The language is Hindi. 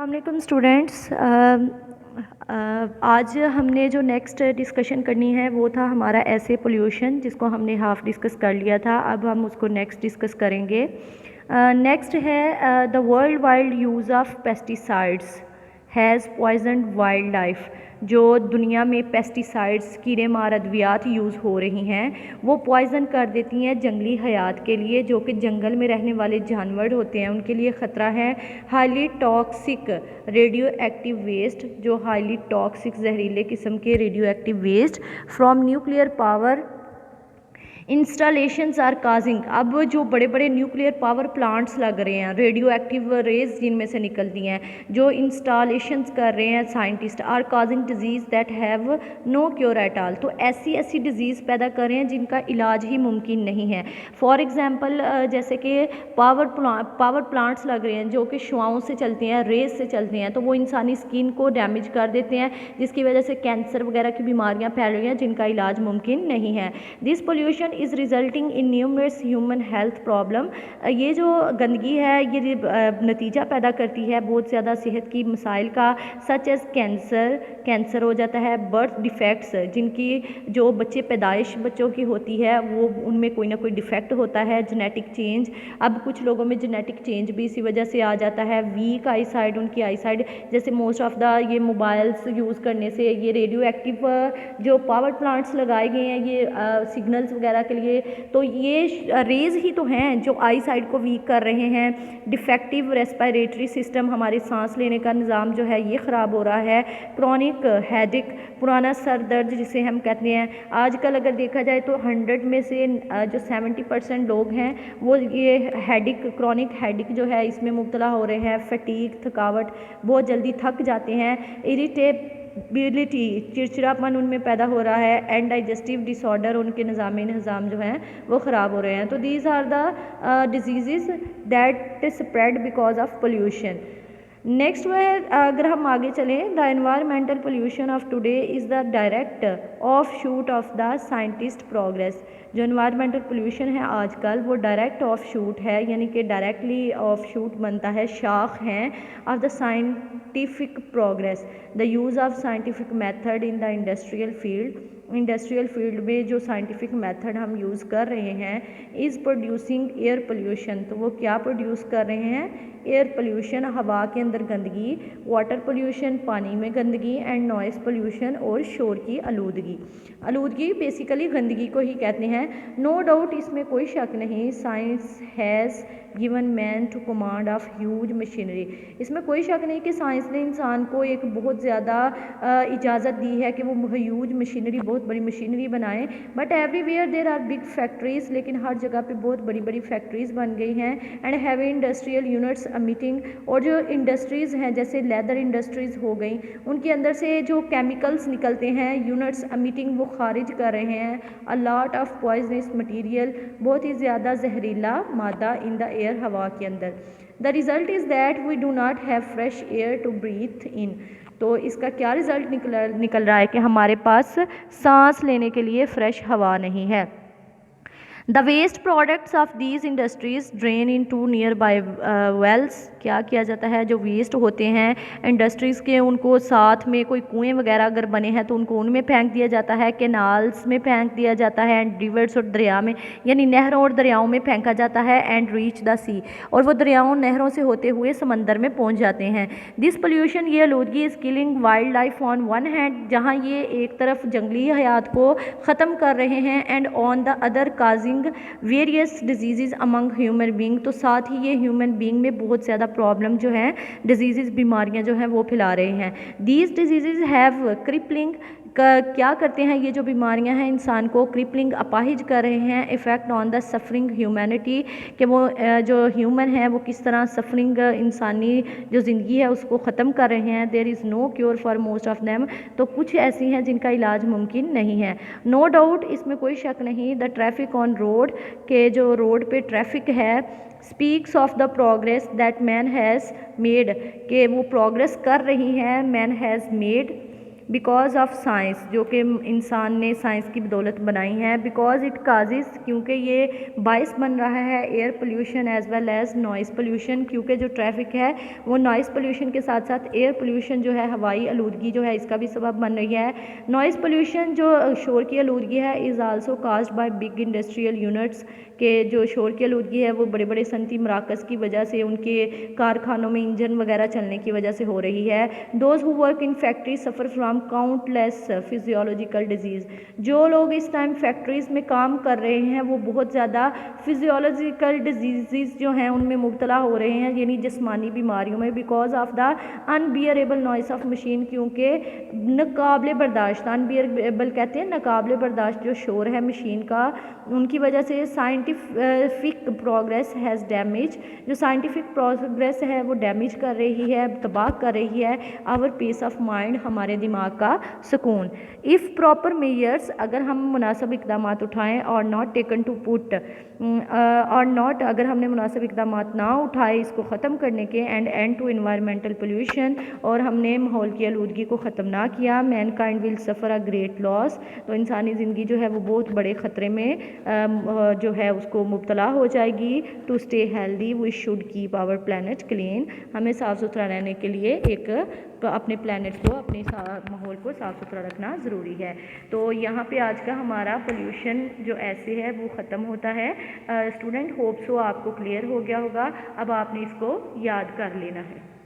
अस्सलामुअलैकुम स्टूडेंट्स। आज हमने जो नेक्स्ट डिस्कशन करनी है वो था हमारा ऐसे पोल्यूशन, जिसको हमने हाफ डिस्कस कर लिया था। अब हम उसको नेक्स्ट डिस्कस करेंगे। नेक्स्ट है the world wide use of pesticides has poisoned wild life. जो दुनिया में पेस्टिसाइड्स कीड़े मार अद्वियात यूज़ हो रही हैं वो पॉइज़न कर देती हैं जंगली हयात के लिए, जो कि जंगल में रहने वाले जानवर होते हैं उनके लिए ख़तरा है। Highly toxic radioactive waste, जो हाईली टॉक्सिक जहरीले किस्म के radioactive waste from nuclear power installations are causing. अब जो बड़े बड़े न्यूक्लियर पावर प्लांट्स लग रहे हैं, रेडियो एक्टिव रेज जिनमें से निकलती हैं, जो इंस्टॉलेशंस कर रहे हैं scientist, are causing diseases that have no cure at all. तो ऐसी ऐसी डिजीज़ पैदा कर रहे हैं जिनका इलाज ही मुमकिन नहीं है। फॉर एग्ज़ाम्पल जैसे कि पावर प्लांट्स लग रहे हैं जो कि शुआओं से चलते हैं, रेज से चलते हैं, तो वो इंसानी स्किन को डैमेज कर देते हैं, जिसकी वजह से कैंसर वगैरह की बीमारियाँ फैल रही हैं जिनका इलाज मुमकिन नहीं है। This pollution is resulting in numerous human health problem. ये जो गंदगी है ये नतीजा पैदा करती है बहुत ज़्यादा सेहत की मसाइल का, सच एज़ कैंसर हो जाता है, बर्थ डिफेक्ट्स, जिनकी जो बच्चे पैदाइश बच्चों की होती है वो उनमें कोई ना कोई डिफेक्ट होता है, जेनेटिक चेंज। अब कुछ लोगों में जेनेटिक चेंज भी इसी वजह से आ जाता है। वीक आई साइड, उनकी आई साइड, जैसे मोस्ट ऑफ द ये मोबाइल्स यूज़ करने से, ये रेडियो एक्टिव जो पावर प्लांट्स लगाए गए हैं ये सिग्नल्स वगैरह के लिए, तो ये रेज ही तो हैं जो आई साइड को वीक कर रहे हैं। डिफेक्टिव रेस्पिरेटरी सिस्टम, हमारे सांस लेने का निज़ाम जो है ये ख़राब हो रहा है। क्रॉनिक हेडेक, पुराना सर दर्द जिसे हम कहते हैं, आजकल अगर देखा जाए तो 100 में से जो 70% लोग हैं वो ये हेडेक, क्रॉनिक हेडेक जो है इसमें मुब्तला हो रहे हैं। फटीग, थकावट, बहुत जल्दी थक जाते हैं। इरिटेबिलिटी, चिड़चिड़ापन उनमें पैदा हो रहा है। एंड डाइजेस्टिव डिसऑर्डर, उनके निज़ाम जो हैं वो ख़राब हो रहे हैं। तो these are the diseases that spread because of pollution. Next वह अगर हम आगे चलें, the environmental pollution of today is the direct offshoot of the scientist progress. जो एनवायरमेंटल पोल्यूशन है आजकल वो डायरेक्ट ऑफ शूट है, यानी कि डायरेक्टली ऑफ शूट बनता है, शाख हैं of the scientific progress. The use of scientific method in the industrial field में जो साइंटिफिक मेथड हम यूज़ कर रहे हैं इज़ प्रोड्यूसिंग एयर पोल्यूशन। तो वो क्या प्रोड्यूस कर रहे हैं? एयर पोल्यूशन, हवा के अंदर गंदगी, वाटर पोल्यूशन, पानी में गंदगी, एंड नॉइस पोल्यूशन, और शोर की आलूदगी बेसिकली गंदगी को ही कहते हैं। नो डाउट, इसमें कोई शक नहीं, science has given man to command of huge machinery. इसमें कोई शक नहीं कि साइंस ने इंसान को एक बहुत ज़्यादा इजाज़त दी है कि वो ह्यूज मशीनरी, बहुत बड़ी मशीनरी बनाएं। But everywhere there are big factories, लेकिन हर जगह पे बहुत बड़ी बड़ी फैक्ट्रीज़ बन गई हैं। एंड हैवी इंडस्ट्रियल यूनिट्स अमिटिंग, और जो इंडस्ट्रीज़ हैं जैसे लेदर इंडस्ट्रीज़ हो गई, उनके अंदर से जो केमिकल्स निकलते हैं, यूनिट्स अमिटिंग, वो खारिज कर रहे हैं a lot of poisonous material, बहुत ही ज़्यादा जहरीला मादा इन द एयर, हवा के अंदर। The result is that we do not have fresh air to breathe in. तो इसका क्या रिज़ल्ट निकल रहा है कि हमारे पास सांस लेने के लिए फ्रेश हवा नहीं है। The waste products of these industries drain into nearby wells. क्या किया जाता है, जो वेस्ट होते हैं इंडस्ट्रीज़ के, उनको साथ में कोई कुएं वगैरह अगर बने हैं तो उनको उनमें फेंक दिया जाता है, कैनाल्स में फेंक दिया जाता है, एंड रिवर्स और दरिया में, यानी नहरों और दरियाओं में फेंका जाता है। एंड रीच द सी, और वो दरियाओं नहरों से होते हुए समंदर में पहुंच जाते हैं। दिस पोल्यूशन, ये आलूदगी, is killing wild life on one hand, जहाँ ये एक तरफ जंगली हयात को ख़त्म कर रहे हैं, and on the other causing various disease among human being. तो साथ ही ये ह्यूमन बींग में बहुत ज़्यादा प्रॉब्लम जो है, डिजीज़, बीमारियां जो हैं वो फैला रहे हैं। दीज डिजीज़ हैव क्रिपलिंग, क्या करते हैं ये जो बीमारियां हैं इंसान को क्रिपलिंग, अपाहिज कर रहे हैं। Effect on the suffering humanity, कि वो जो ह्यूमन है वो किस तरह सफरिंग, इंसानी जो ज़िंदगी है उसको ख़त्म कर रहे हैं। There is no cure for most of them, तो कुछ ऐसी हैं जिनका इलाज मुमकिन नहीं है। नो डाउट, इसमें कोई शक नहीं, द ट्रैफिक ऑन रोड, के जो रोड पे ट्रैफिक है, speaks of the progress that man has made, के वो प्रोग्रेस कर रही हैं, man has made because of science, जो कि इंसान ने साइंस की बदौलत बनाई हैं। बिकॉज इट काजिज़, क्योंकि ये बाइस बन रहा है air pollution as well as noise pollution, क्योंकि जो ट्रैफिक है वो नॉइज़ पोल्यूशन के साथ साथ एयर पोल्यूशन जो है, हवाई आलूदगी जो है, इसका भी सबब बन रही है। नॉइज़ पोल्यूशन जो शोर की आलूदगी है is also caused by big industrial units, के जो शोर की आलूदगी है वो बड़े बड़े सनती मराकज़ की वजह से, उनके कारखानों में इंजन वगैरह चलने की वजह से हो रही है। Those who work in factory suffer from countless physiological disease, जो लोग इस टाइम फैक्ट्रीज़ में काम कर रहे हैं वो बहुत ज़्यादा फिजियोलॉजिकल डिजीज़ जो हैं उनमें मुब्तला हो रहे हैं, यानी जिस्मानी बीमारियों में, because of the unbearable noise of machine, क्योंकि नाकाबिले बर्दाश्त, अनबियरेबल कहते हैं नाकाबिले बर्दाश्त जो शोर है मशीन का, उनकी वजह से साइंटिफिक प्रोग्रेस हैज़ डैमेज, जो साइंटिफिक प्रोग्रेस है वो डैमेज कर रही है, तबाह कर रही है आवर पीस ऑफ माइंड, हमारे दिमाग का सुकून। इफ़ प्रॉपर मेयर्स, अगर हम मुनासिब इक़दाम उठाएँ, और नॉट टेकन टू पुट, और नॉट, अगर हमने मुनासिब इक़दाम ना उठाए इसको ख़त्म करने के, एंड टू इन्वायरमेंटल पोल्यूशन, और हमने माहौल की आलूदगी को ख़त्म ना किया, man kind will suffer a great loss, तो इंसानी ज़िंदगी जो है वो बहुत बड़े ख़तरे में जो है उसको मुब्तला हो जाएगी। To stay healthy we should keep our planet clean, हमें साफ़ सुथरा रहने के लिए अपने प्लानट को, अपने माहौल को साफ़ सुथरा रखना ज़रूरी है। तो यहाँ पे आज का हमारा पोल्यूशन जो ऐसे है वो ख़त्म होता है। स्टूडेंट, होप सो आपको क्लियर हो गया होगा, अब आपने इसको याद कर लेना है।